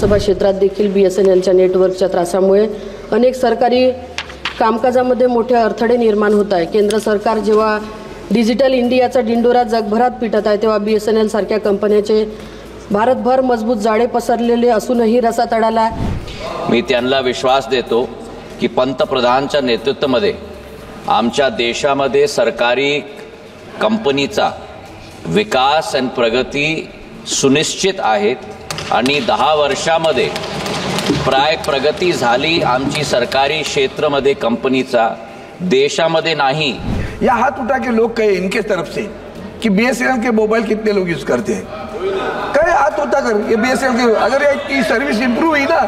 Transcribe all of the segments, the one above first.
लोकसभा क्षेत्रात देखील BSNLच्या नेटवर्कच्या त्रासामुळे अनेक सरकारी कामकाजामध्ये मोठे अडथळे निर्माण होत आहे। केंद्र सरकार जेव्हा डिजिटल इंडियाचा डिंडोरा जगभरात पिटत आहे तेव्हा BSNL सारख्या कंपन्याचे भारतभर मजबूत जाळे पसरलेले असूनही रसात अडला। मी त्यांना विश्वास देतो की पंतप्रधानांच्या नेतृत्वामध्ये आमच्या देशामध्ये सरकारी कंपनीचा विकास आणि प्रगती सुनिश्चित आहेत आणि 10 वर्षामध्ये प्राय प्रगती झाली आमची सरकारी क्षेत्रामध्ये कंपनीचा देशामध्ये नहीं। या हाथ उठा के लोग कहे इनके तरफ से कि BSNL के मोबाइल कितने लोग यूज करते हैं, कहे हाथ उठा कर ये BSNL के अगर ये सर्विस इंप्रूव हुई ना,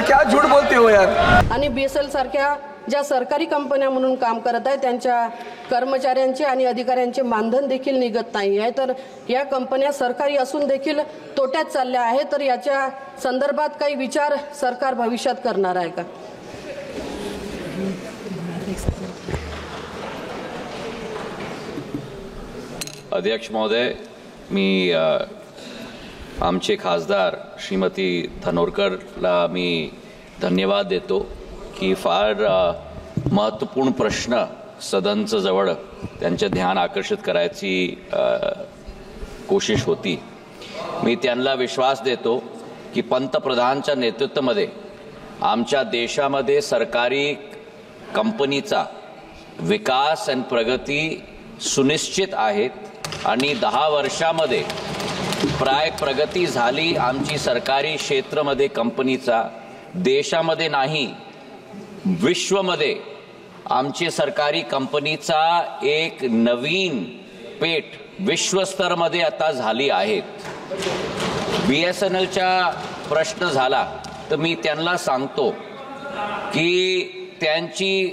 क्या झूठ बोलते हो यार। आणि BSNL सारख्या ज्या सरकारी कंपन्या म्हणून काम करत आहेत त्यांच्या कर्मचाऱ्यांचे आणि अधिकाऱ्यांचे मानधन देखील निघत नाही आहे, तर या कंपन्या सरकारी असून देखील तोट्यात चालल्या आहेत, तर याच्या संदर्भात काही विचार सरकार भविष्यात करणार आहे का? अध्यक्ष महोदय, मी आमचे खासदार श्रीमती धनोरकरला मी धन्यवाद देतो की फार महत्त्वपूर्ण प्रश्न सदनचं जवळ त्यांचे ध्यान आकर्षित करायची कोशिश होती। मी त्यांना विश्वास देतो की पंतप्रधानांच्या नेतृत्वामध्ये आमच्या देशामध्ये सरकारी कंपनीचा विकास आणि प्रगती सुनिश्चित आहेत आणि 10 वर्षामध्ये प्राय प्रगती झाली आमची सरकारी क्षेत्रामध्ये कंपनीचा देशामध्ये नाही विश्वमध्ये आमची सरकारी कंपनीचा एक नवीन पेठ विश्वस्तरामध्ये आता झाली आहेत। BSNLचा प्रश्न झाला तर मी त्यांना सांगतो की त्यांची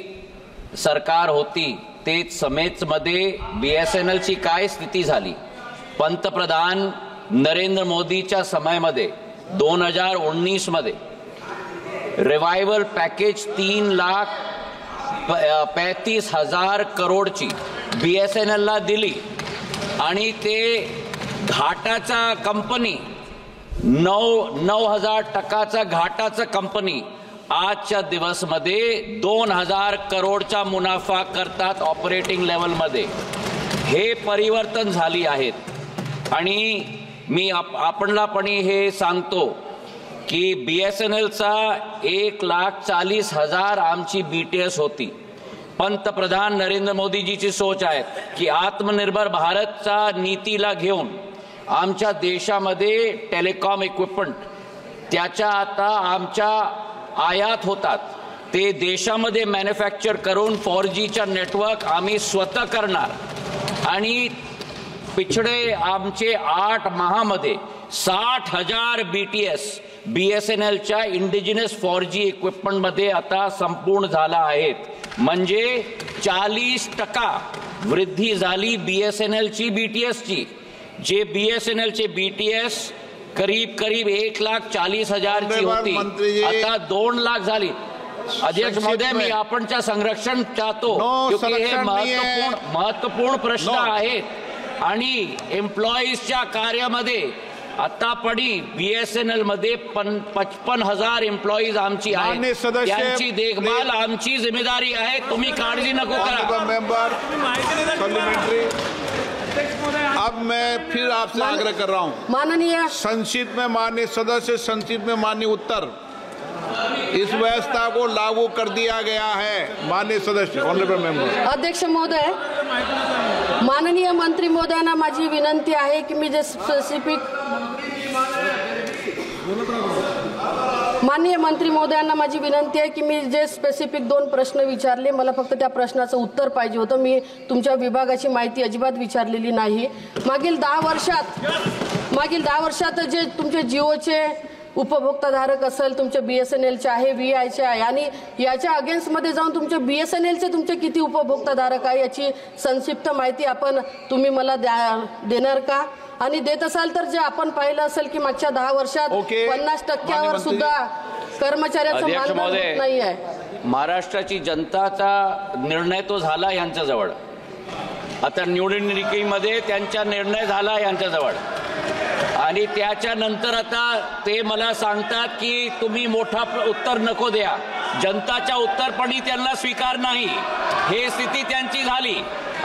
सरकार होती ते समेतमध्ये BSNLची काय स्थिती झाली। पंतप्रधान नरेंद्र मोदीच्या समयामध्ये 2019 मध्ये रिवाइवल पैकेज 3,35,000 करोडची BSNL ला दिली आणि ते घाटाचा कंपनी 9,000% घाटाचा कंपनी आजच्या दिवसमध्ये 2,000 करोडचा मुनाफा करतात ऑपरेटिंग लेवल मध्ये। हे परिवर्तन झाली आहेत आणि मी आपणला पण हे सांगतो की BSNLचा 1,40,000 आमची BTS होती। पंतप्रधान नरेंद्र मोदीजीची सोच आहे की आत्मनिर्भर भारतचा नीतीला घेऊन आमच्या देशामध्ये टेलिकॉम इक्विपमेंट त्याच्या आता आमच्या आयात होतात ते देशामध्ये मॅन्युफॅक्चर करून 4Gचा नेटवर्क आम्ही स्वतः करणार आणि पिछडे आमचे 8 माहामध्ये 60,000 BTS BSNLच्या इंडिजिनस 4G इक्विपमेंट मध्ये आता संपूर्ण झाला आहेत, म्हणजे 40% वृद्धी झाली BSNLची BTSची। जे BSNLचे BTS करीब 1,40,000 ची होती आता 2 लाख झाली। अध्यक्ष महोदय, मी आपणच्या संरक्षण चाहतो क्योंकि हे महत्वपूर्ण प्रश्न आहेत आणि एम्प्लॉईजच्या कार्यामध्ये आता पडी BSNL मध्ये 55,000 एम्प्लॉईज आमची आहेत, त्यांची देखभाल आमची जिम्मेदारी आहे, तुम्ही काळजी नको करा। अब मैं फिर आपसे आग्रह कर रहा हूं, माननीय संसद में माननीय सदस्य, संसद में माननीय उत्तर, इस व्यवस्था को लागू कर दिया गया है। माननीय सदस्य, ऑनरेबल मेंबर। अध्यक्ष महोदय, माननीय मंत्री महोदयांना माझी विनंती आहे की मी जे स्पेसिफिक माननीय मंत्री महोदयांना माझी विनंती आहे की मी जे स्पेसिफिक 2 प्रश्न विचारले मला फक्त त्या प्रश्नाचं उत्तर पाहिजे होतं। मी तुमच्या विभागाची माहिती अजिबात विचारलेली नाही। मागील 10 वर्षात जे तुमचे जिओचे उपभोक्ताधारक असेल, तुमचे BSNLचे आहे, VIचे आहे आणि याच्या अगेन्स्टमध्ये जाऊन तुमचे BSNLचे तुमचे किती उपभोक्ताधारक आहे याची संक्षिप्त माहिती तुम्ही मला देणार का? आणि देत असाल तर जे आपण पाहिलं असेल की मागच्या 10 वर्षात 50% सुद्धा कर्मचाऱ्यांचं मानधन नाही आहे। महाराष्ट्राची जनताचा निर्णय तो झाला यांच्याजवळ, आता निवडणुकीमध्ये त्यांचा निर्णय झाला यांच्याजवळ आणि त्याच्यानंतर आता ते मला सांगतात की तुम्ही मोठा उत्तर नको द्या, जनताच्या उत्तरपणी त्यांना स्वीकार नाही, हे स्थिती त्यांची झाली.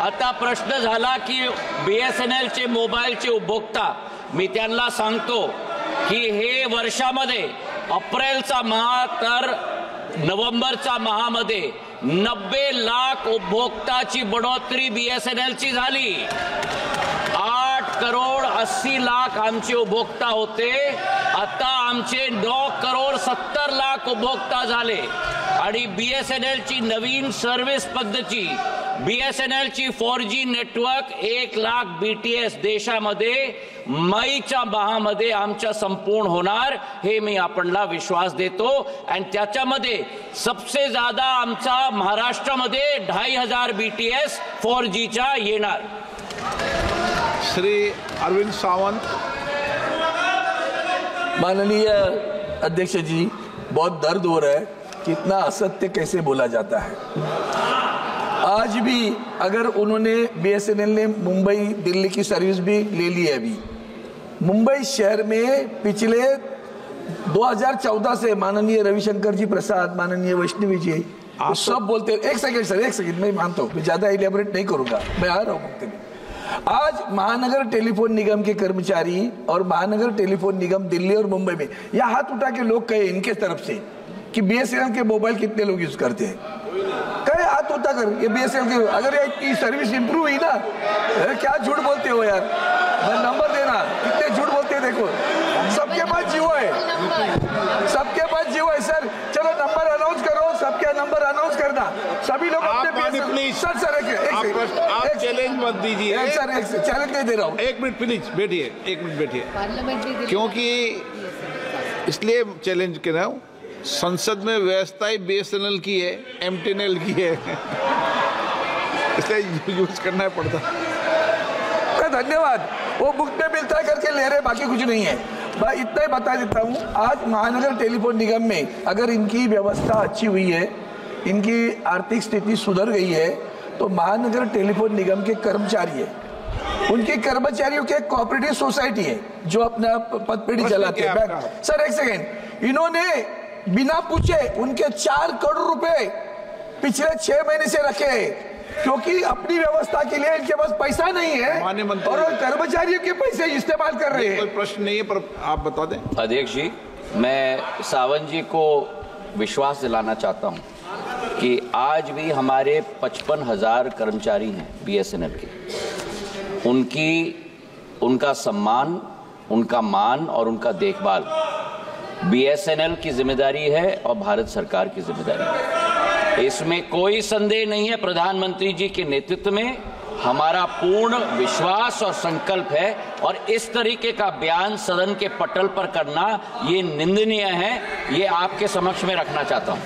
आता प्रश्न झाला की BSNLचे मोबाईलचे उपभोक्ता, मी त्यांना सांगतो की हे वर्षामध्ये एप्रिलचा माह तर नोव्हेंबरच्या माहामध्ये 90 लाख उपभोक्ताची बढोतरी BSNLची झाली. 8,80,00,000 आमचे उपभोक्ता होते, आता आमचे 9,70,00,000 उपभोक्ता झाले. आणि BSNLची नवीन सर्व्हिस पद्धती, BSNLची 4G नेटवर्क 1,00,000 BTS देशामध्ये मईच्या माहामध्ये आमच्या संपूर्ण होणार, हे मी आपणला विश्वास देतो. आणि त्याच्यामध्ये सबसे ज्यादा आमचा महाराष्ट्रामध्ये 2,500 BTS 4Gच्या येणार. श्री अरविंद सावंत. माननीय अध्यक्ष जी, बहुत दर्द हो रहा है कि इतना असत्य कैसे बोला जाता है. आज भी अगर उन्होंने BSNL ने मुंबई दिल्ली की सर्विस भी ले ली है. अभी मुंबई शहर में पिछले 2014 से माननीय रविशंकर जी प्रसाद, माननीय वैष्णवी जी, आप सब बोलते हैं. एक सेकंड सर, एक सेकंड, मैं मानता हूँ, मैं ज्यादा इलेबोरेट नहीं करूंगा, मैं आ रहा हूँ. आज महानगर टेलीफोन निगम के कर्मचारी और महानगर टेलीफोन निगम दिल्ली और मुंबई में यह हाथ उठा के लोग कहे इनके तरफ से कि BSNL के मोबाइल कितने लोग यूज करते हैं. कहे हाथ उठा कर, ये BSNL के, अगर ये सर्विस इंप्रूव हुई ना, क्या झूठ बोलते हो यार. नंबर देना, कितने झूठ बोलते हैं. देखो सबके पास जियो है, सबके पास जियो है सर. चलो नंबर अनाउंस करो, सबके नंबर अनाउंस करना, सभी लोग अपने प्लीज. सर आप चैलेंज मत दीजिए सर. एक चैलेंज नहीं दे रहा हूँ. 1 मिनट प्लीज बैठिए, 1 मिनट बैठिए. क्योंकि इसलिए चैलेंज कर रहा हूँ, संसद में व्यवस्था ही BSNL की है, MTNL की है, इसलिए यूज करना पड़ता. धन्यवाद. वो बुक में मिलता है करके ले रहे, बाकी कुछ नहीं है. मैं इतना ही बता देता हूँ, आज महानगर टेलीफोन निगम में अगर इनकी व्यवस्था अच्छी हुई है, इनकी आर्थिक स्थिति सुधर गई है, तो महानगर टेलीफोन निगम के कर्मचारी है, उनके कर्मचारियों के कोऑपरेटिव सोसाइटी है जो अपना पदपेटी चलाते हैं. सर एक सेकेंड, इन्होंने बिना पूछे उनके 4 करोड़ रुपए पिछले 6 महीने से रखे, क्योंकि अपनी व्यवस्था के लिए इनके पास पैसा नहीं है और कर्मचारियों के पैसे इस्तेमाल कर रहे हैं. कोई प्रश्न नहीं है, पर आप बता दें. अध्यक्ष जी, मैं सावंत जी को विश्वास दिलाना चाहता हूं कि आज भी हमारे 55,000 कर्मचारी हैं BSNL के. उनका सम्मान, उनका मान और उनका देखभाल BSNL की जिम्मेदारी है और भारत सरकार की जिम्मेदारी है. इसमें कोई संदेह नहीं है. प्रधानमंत्री जी के नेतृत्व में हमारा पूर्ण विश्वास और संकल्प है, और इस तरीके का बयान सदन के पटल पर करना ये निंदनीय है. ये आपके समक्ष में रखना चाहता हूं.